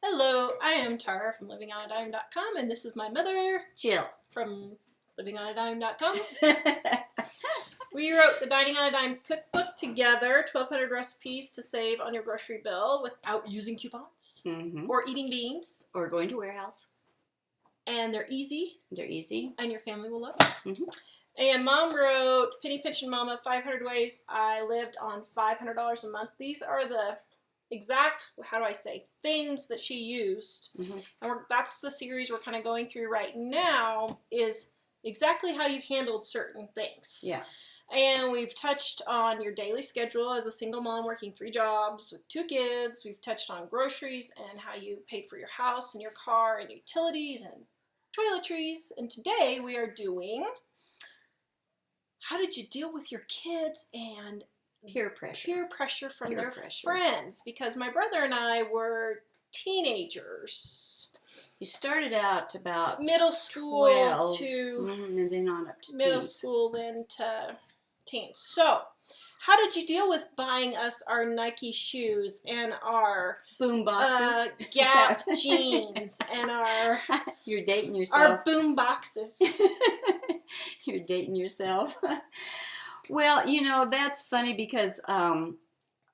Hello, I am Tara from livingonadime.com, and this is my mother, Jill, from livingonadime.com. We wrote the Dining on a Dime cookbook together, 1,200 recipes to save on your grocery bill without using coupons or eating beans. Or going to warehouse. And they're easy. They're easy. And your family will love it. And Mom wrote Penny Pinching Mama, 500 Ways I Lived on $500 a Month. These are the exact, things that she used. And that's the series we're kind of going through right now, is exactly how you handled certain things. Yeah. And we've touched on your daily schedule as a single mom working 3 jobs with 2 kids. We've touched on groceries and how you paid for your house and your car and utilities and toiletries. And today we are doing how did you deal with your kids and peer pressure. Peer pressure from their friends. Because my brother and I were teenagers. You started out about middle school 12, to and then on up to middle teens. school, then to teens. So, how did you deal with buying us our Nike shoes and our boom boxes, Gap jeans, and our you're dating yourself. Our boom boxes. You're dating yourself. Well, you know, that's funny because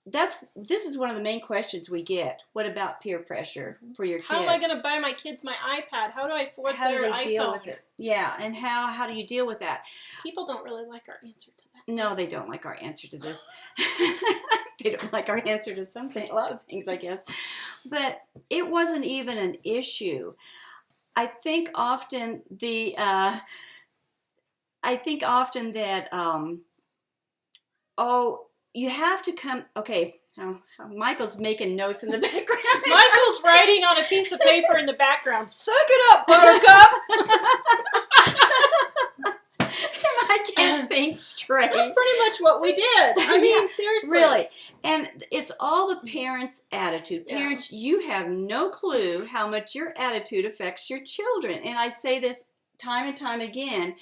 this is one of the main questions we get. What about peer pressure for your kids? How am I going to buy my kids my iPad? How do I afford their iPhone? How do they deal with it? Yeah, and how do you deal with that? People don't really like our answer to that. No, they don't like our answer to this. They don't like our answer to a lot of things, I guess. But it wasn't even an issue. I think often that you have to come. Okay, Michael's making notes in the background. Michael's writing on a piece of paper in the background. Suck it up, Buttercup. I can't think straight. That's pretty much what we did. I mean, seriously. Really. And it's all the parents' attitude. Parents, you have no clue how much your attitude affects your children. And I say this time and time again.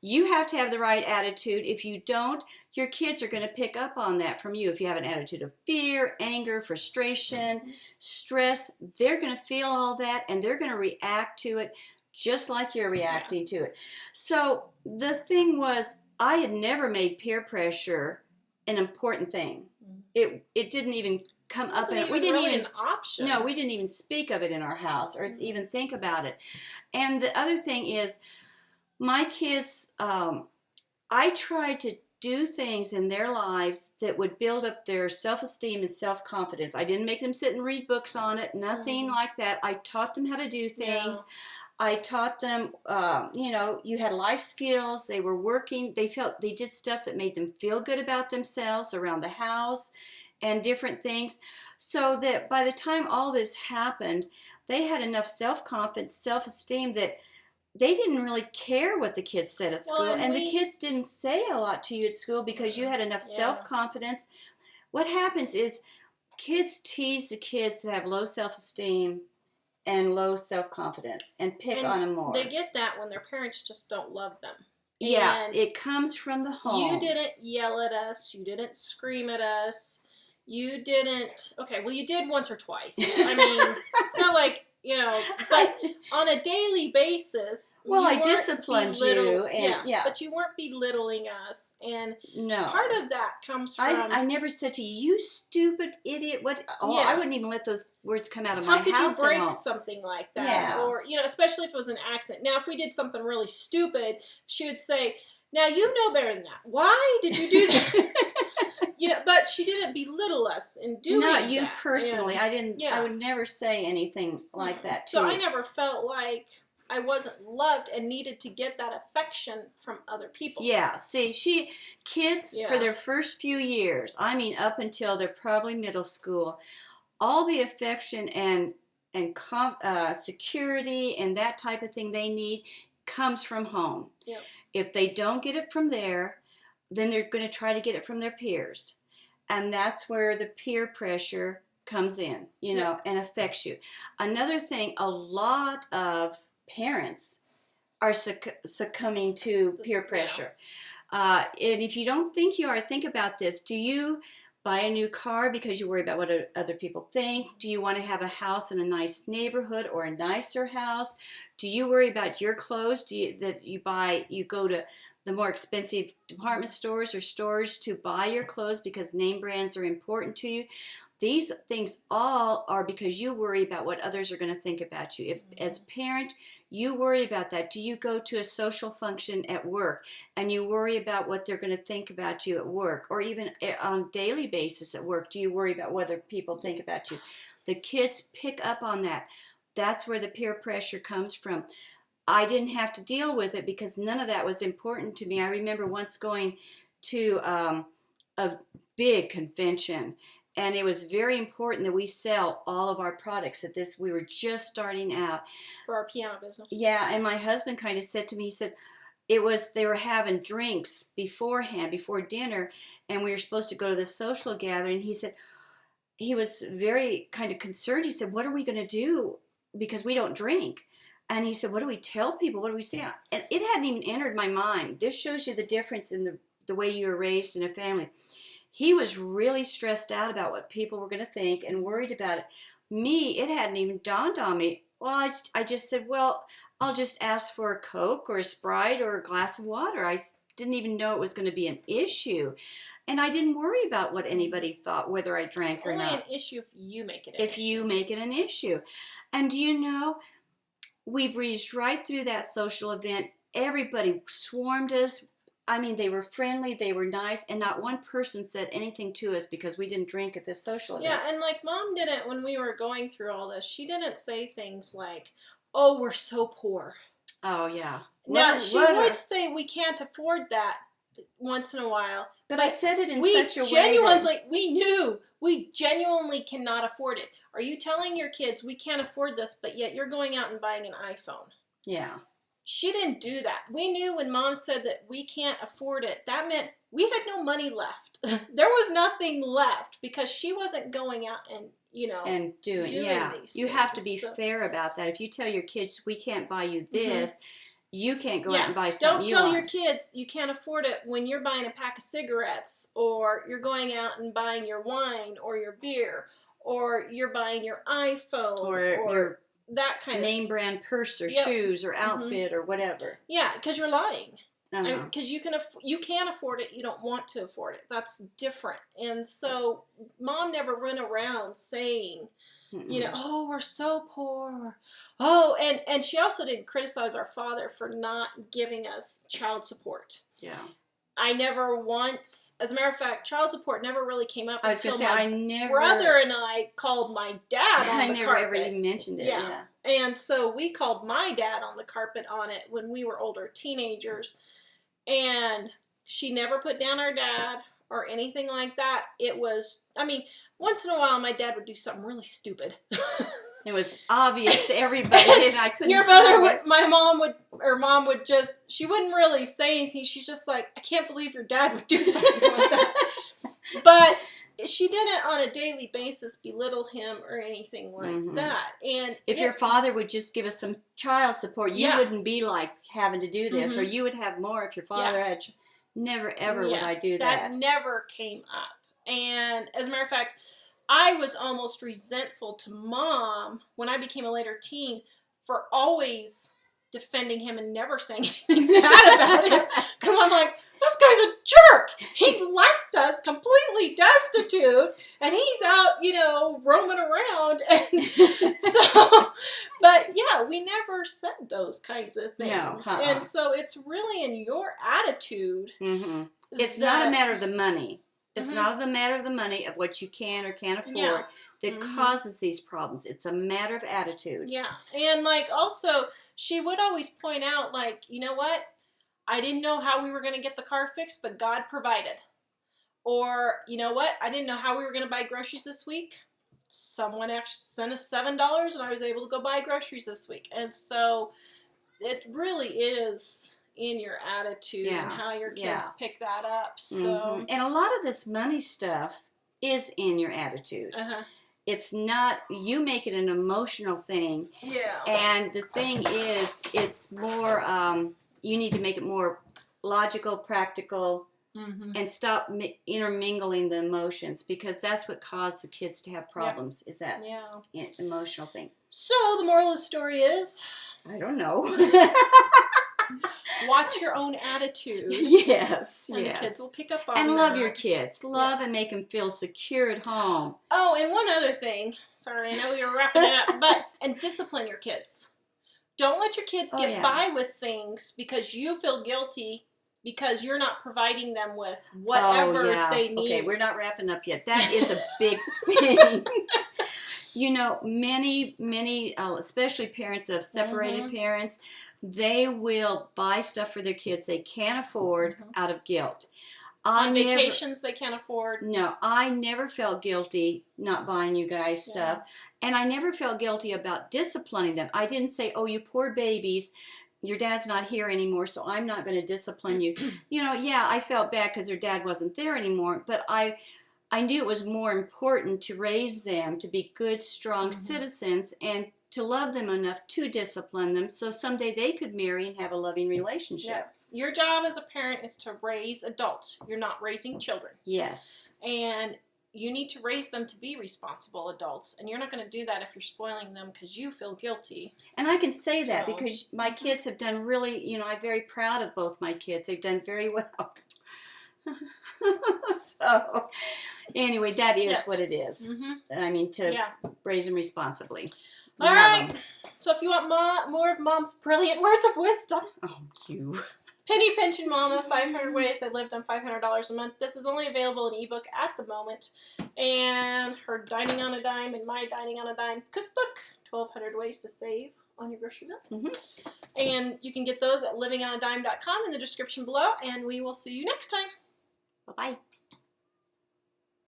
You have to have the right attitude. If you don't, your kids are going to pick up on that from you. If you have an attitude of fear, anger, frustration, stress, they're going to feel all that and they're going to react to it just like you're reacting to it. So the thing was, I had never made peer pressure an important thing. It didn't even come up in it. We didn't even option. No, we didn't even speak of it in our house or even think about it. And the other thing is, my kids, I tried to do things in their lives that would build up their self-esteem and self-confidence. I didn't make them sit and read books on it, nothing like that. I taught them how to do things. Yeah. I taught them, you had life skills. They were working. They did stuff that made them feel good about themselves around the house and different things. So that by the time all this happened, they had enough self-confidence, self-esteem that they didn't really care what the kids said at school. And the kids didn't say a lot to you at school because you had enough self-confidence. What happens is kids tease the kids that have low self-esteem and low self-confidence and pick on them more. They get that when their parents just don't love them. Yeah, it comes from the home. You didn't yell at us. You didn't scream at us. You didn't... Okay, well, you did once or twice. I mean, it's not like... but on a daily basis, well, I disciplined you, and but you weren't belittling us, and no, part of that comes from. I never said to you, "You stupid idiot." What? Oh, I wouldn't even let those words come out of my house. How could you break something like that? Yeah. Or especially if it was an accident. Now, if we did something really stupid, she would say, "Now you know better than that. Why did you do that?" But she didn't belittle us in doing that. Not you personally. I didn't. I would never say anything like that to you. So I never felt like I wasn't loved and needed to get that affection from other people. Yeah. See, kids for their first few years, I mean up until they're probably middle school, all the affection and security and that type of thing they need comes from home. Yeah. If they don't get it from there, then they're going to try to get it from their peers. And that's where the peer pressure comes in, and affects you. Another thing, a lot of parents are succumbing to peer pressure. And if you don't think you are, think about this. buy a new car because you worry about what other people think? Do you want to have a house in a nice neighborhood or a nicer house? Do you worry about your clothes? You go to the more expensive department stores or stores to buy your clothes because name brands are important to you? These things all are because you worry about what others are going to think about you. If, as a parent, you worry about that. Do you go to a social function at work and you worry about what they're going to think about you at work, or even on a daily basis at work? Do you worry about what other people think about you? The kids pick up on that. That's where the peer pressure comes from. I didn't have to deal with it because none of that was important to me. I remember once going to a big convention, and it was very important that we sell all of our products at this. We were just starting out. For our piano business. Yeah, and my husband kind of said to me, he said, they were having drinks beforehand, before dinner, and we were supposed to go to this social gathering. He said, he was very kind of concerned. He said, what are we going to do? Because we don't drink. And he said, what do we tell people? What do we say? And it hadn't even entered my mind. This shows you the difference in the way you were raised in a family. He was really stressed out about what people were going to think and worried about it. Me, it hadn't even dawned on me. Well, I just said, well, I'll just ask for a Coke or a Sprite or a glass of water. I didn't even know it was going to be an issue. And I didn't worry about what anybody thought, whether I drank or not. It's only an issue if you make it an issue. If you make it an issue. And do you know, we breezed right through that social event. Everybody swarmed us. I mean, they were friendly, they were nice, and not one person said anything to us because we didn't drink at this social event. Yeah, and like Mom didn't, when we were going through all this, she didn't say things like, oh, we're so poor. Oh, yeah. Now, she would say we can't afford that once in a while. But I said it in such a way that... We genuinely cannot afford it. Are you telling your kids we can't afford this, but yet you're going out and buying an iPhone? Yeah. She didn't do that. We knew when Mom said that we can't afford it, that meant we had no money left. There was nothing left because she wasn't going out and, doing these you things. Have to be fair about that. If you tell your kids we can't buy you this, you can't go out and buy something you want. Don't tell your kids you can't afford it when you're buying a pack of cigarettes, or you're going out and buying your wine or your beer, or you're buying your iPhone or your that kind of name brand purse or shoes or outfit or whatever. Yeah, because you're lying. Uh-huh. Because you can afford it, you don't want to afford it. That's different. And so Mom never went around saying, oh, we're so poor. Oh, and she also didn't criticize our father for not giving us child support. Yeah. I never once, as a matter of fact, child support never really came up until my brother and I called my dad on the carpet. I never ever even mentioned it, yeah. And so we called my dad on the carpet on it when we were older teenagers. And she never put down our dad or anything like that. It was, once in a while my dad would do something really stupid. It was obvious to everybody, and I couldn't. Mom would just, she wouldn't really say anything. She's just like, I can't believe your dad would do something like that. But she didn't on a daily basis belittle him or anything like that. And if your father would just give us some child support, you wouldn't be like having to do this, or you would have more if your father had. Never ever would I do that. That never came up. And as a matter of fact, I was almost resentful to Mom when I became a later teen for always defending him and never saying anything bad about him. Because I'm like, this guy's a jerk. He left us completely destitute, and he's out, roaming around. And so, but yeah, we never said those kinds of things. No, And so it's really in your attitude. Mm-hmm. It's not a matter of the money. It's not the matter of the money, of what you can or can't afford, that causes these problems. It's a matter of attitude. Yeah. And also, she would always point out, you know what? I didn't know how we were going to get the car fixed, but God provided. Or, you know what? I didn't know how we were going to buy groceries this week. Someone actually sent us $7, and I was able to go buy groceries this week. And so it really is in your attitude and how your kids pick that up. So and a lot of this money stuff is in your attitude. It's not, you make it an emotional thing. Yeah. And the thing is, it's more, you need to make it more logical, practical, and stop intermingling the emotions, because that's what caused the kids to have problems, is that emotional thing. So the moral of the story is, I don't know. watch your own attitude. Yes, and the kids will pick up on and that. love your kids. Love and make them feel secure at home. Oh, and one other thing. Sorry, I know we were wrapping it up, and discipline your kids. Don't let your kids get by with things because you feel guilty because you're not providing them with whatever they need. Okay, we're not wrapping up yet. That is a big thing. You know, many, especially parents of separated parents, they will buy stuff for their kids they can't afford out of guilt. On vacations they can't afford. No, I never felt guilty not buying you guys stuff. And I never felt guilty about disciplining them. I didn't say, oh, you poor babies, your dad's not here anymore, so I'm not going to discipline you. You know, I felt bad because their dad wasn't there anymore, but I knew it was more important to raise them to be good, strong citizens and to love them enough to discipline them so someday they could marry and have a loving relationship. Yeah. Your job as a parent is to raise adults. You're not raising children. Yes. And you need to raise them to be responsible adults. And you're not going to do that if you're spoiling them because you feel guilty. And I can say that because my kids have done really, you know, I'm very proud of both my kids. They've done very well. So, anyway, that is what it is. I mean, to raise them responsibly. All right. So if you want more of Mom's brilliant words of wisdom. Oh, you. Penny Pension Mama, 500 Ways I Lived on $500 a Month. This is only available in ebook at the moment. And her Dining on a Dime and My Dining on a Dime cookbook, 1,200 Ways to Save on Your Grocery Bill. And you can get those at livingonadime.com in the description below. And we will see you next time. Bye-bye.